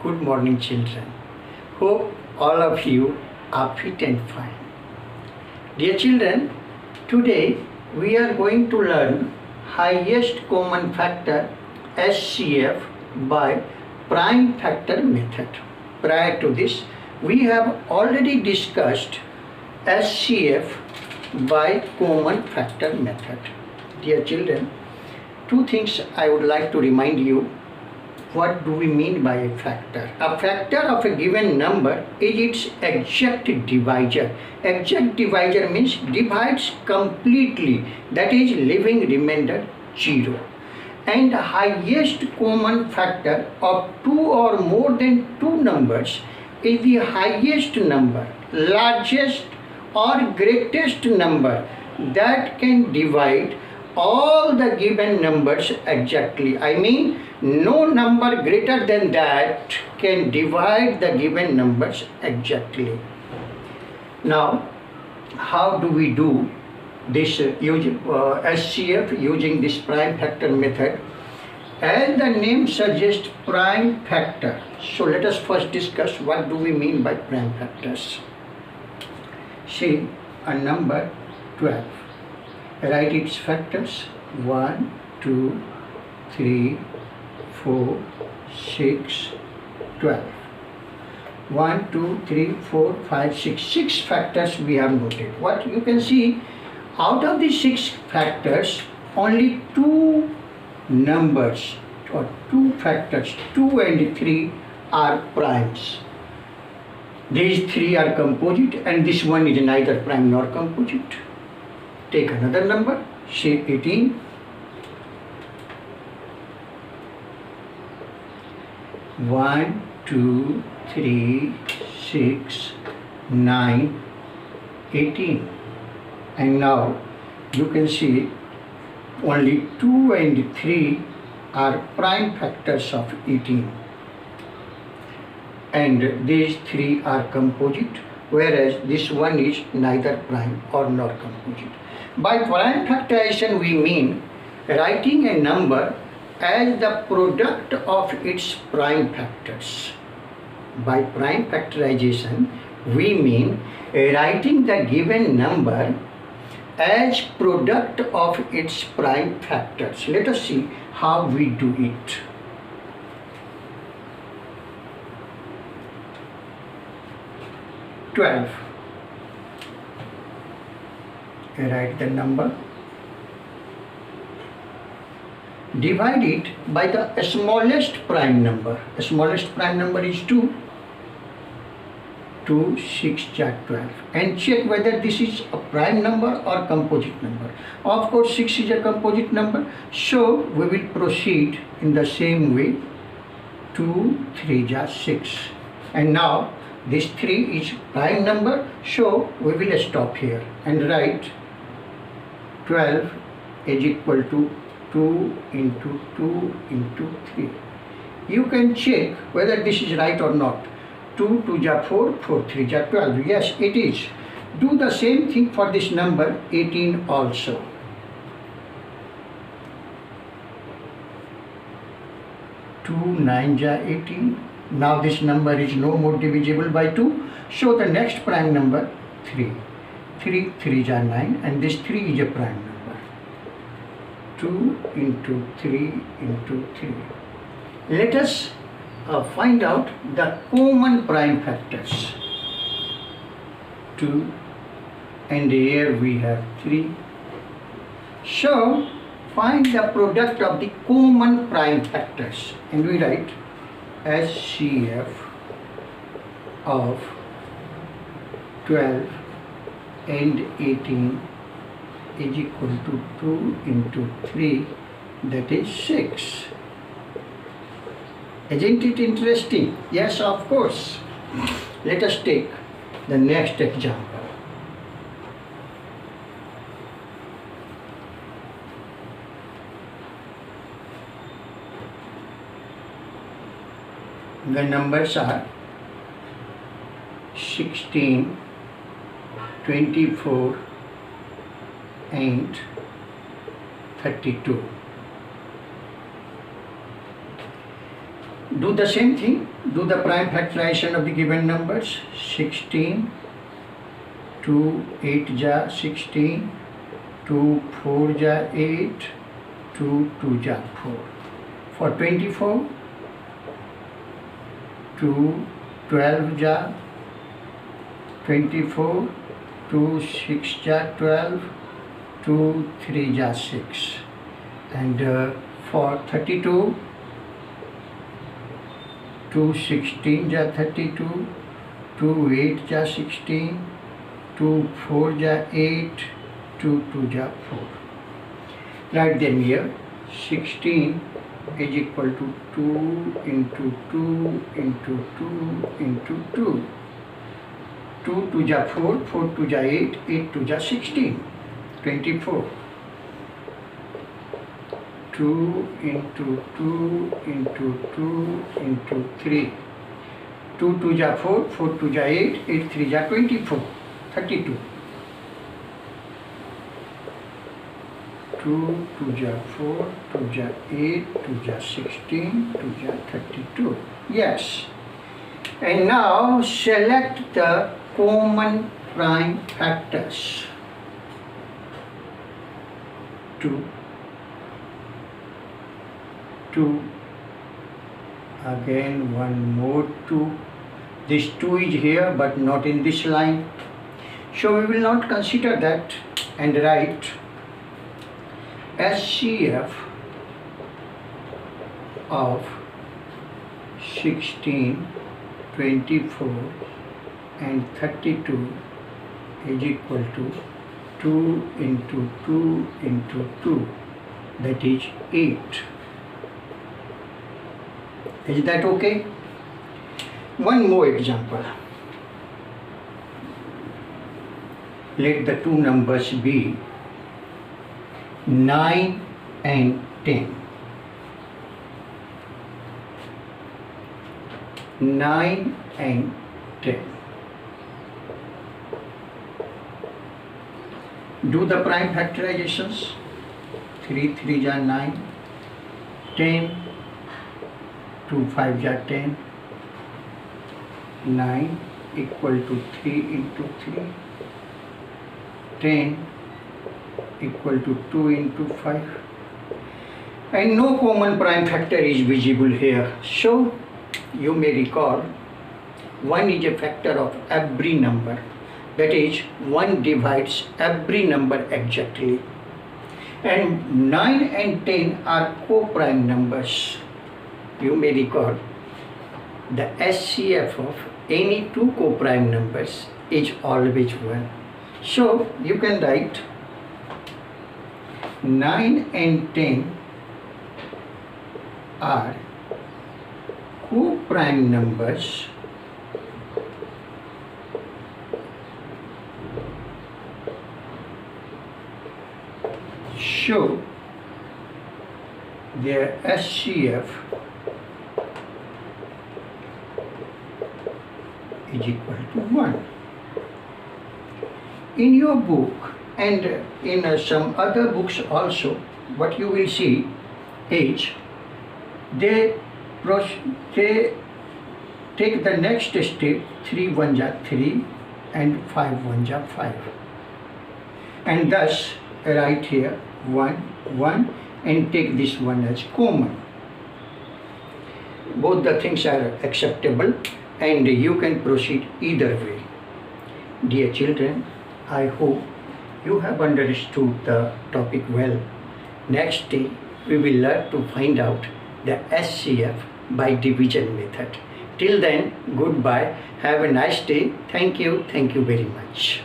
Good morning, children. Hope all of you are fit and fine. Dear children, today we are going to learn highest common factor HCF by prime factor method. Prior to this, we have already discussed HCF by common factor method. Dear children, two things I would like to remind you. What do we mean by a factor? A factor of a given number is its exact divisor. Exact divisor means divides completely, that is leaving remainder 0. And the highest common factor of two or more than two numbers is the highest number, largest or greatest number that can divide all the given numbers exactly. I mean, no number greater than that can divide the given numbers exactly. Now, how do we do this HCF using this prime factor method? As the name suggests, prime factor. So let us first discuss what do we mean by prime factors. See a number 12. Write its factors 1, 2, 3, 4, 6, 12. 1, 2, 3, 4, 5, 6. 6 factors we have noted. What you can see, out of the 6 factors, only 2 numbers or 2 factors, 2 and 3 are primes. These 3 are composite and this one is neither prime nor composite. Take another number, say 18. 1, 2, 3, 6, 9, 18. And now you can see only 2 and 3 are prime factors of 18. And these 3 are composite, whereas this one is neither prime or nor composite. By prime factorization we mean writing a number as the product of its prime factors. By prime factorization we mean writing the given number as product of its prime factors. Let us see how we do it. Write the number, divide it by the smallest prime number. The smallest prime number is 2. 2, 6, 12, and check whether this is a prime number or composite number. Of course 6 is a composite number, so we will proceed in the same way. 2, 3, 6, and now this 3 is prime number, so we will stop here and write 12 is equal to 2 into 2 into 3. You can check whether this is right or not. 2, 2, 4, 4, 3, 12. Yes, it is. Do the same thing for this number 18 also. 2, 9, 18. Now this number is no more divisible by 2. So the next prime number 3. 3, 3, 9, and this 3 is a prime number. 2 into 3 into 3. Let us find out the common prime factors. 2, and here we have 3. So find the product of the common prime factors, and we write HCF of 12 and 18 is equal to 2 into 3, that is 6. Isn't it interesting? Yes, of course. Let us take the next example. The numbers are 16, 24 and 32. Do the same thing. Do the prime factorization of the given numbers. 16, 2 8 ja 16, 2 4 ja 8, 2 2 ja 4. For 24, 2 12 ja 24, 2 6 ja 12, 2 3 ja 6. And for 32, 2 16 ja 32, 2 8 ja 16, 2 4 ja 8, 2 2 ja 4. Write them here. 16 is equal to 2 into 2 into 2 into 2. 2 2 ja 4, 4 2 ja 8, 8 2 ja 16. 24. 2 into 2 into 2 into 3. 2 2 ja 4, 4 2 ja 8, 8 3 ja 24. 32. 2 2 ja 4, 2 ja 8, 2 ja 16, 2 ja 32. Yes. And now select the common prime factors. 2, 2, again one more 2. This 2 is here but not in this line. So we will not consider that and write SCF of 16, 24 and 32 is equal to 2 into 2 into 2, that is 8. Is that okay? One more example. Let the two numbers be 9 and 10. 9 and 10. Do the prime factorizations. 3 3 ja 9, 10, 2 5 ja 10, 9 equal to 3 into 3, 10 equal to 2 into 5, and no common prime factor is visible here. So you may recall 1 is a factor of every number, that is 1 divides every number exactly, and 9 and 10 are co-prime numbers. You may recall the SCF of any two co-prime numbers is always 1. So you can write 9 and 10 are co-prime numbers so their SCF is equal to 1. In your book and in some other books also, what you will see is they take the next step, 3 1 ja 3 and 5 1 ja 5, and thus write here 1 1 and take this one as common. Both the things are acceptable and you can proceed either way. Dear children, I hope you have understood the topic well. Next day we will learn to find out the SCF by division method. Till then, goodbye. Have a nice day. Thank you very much.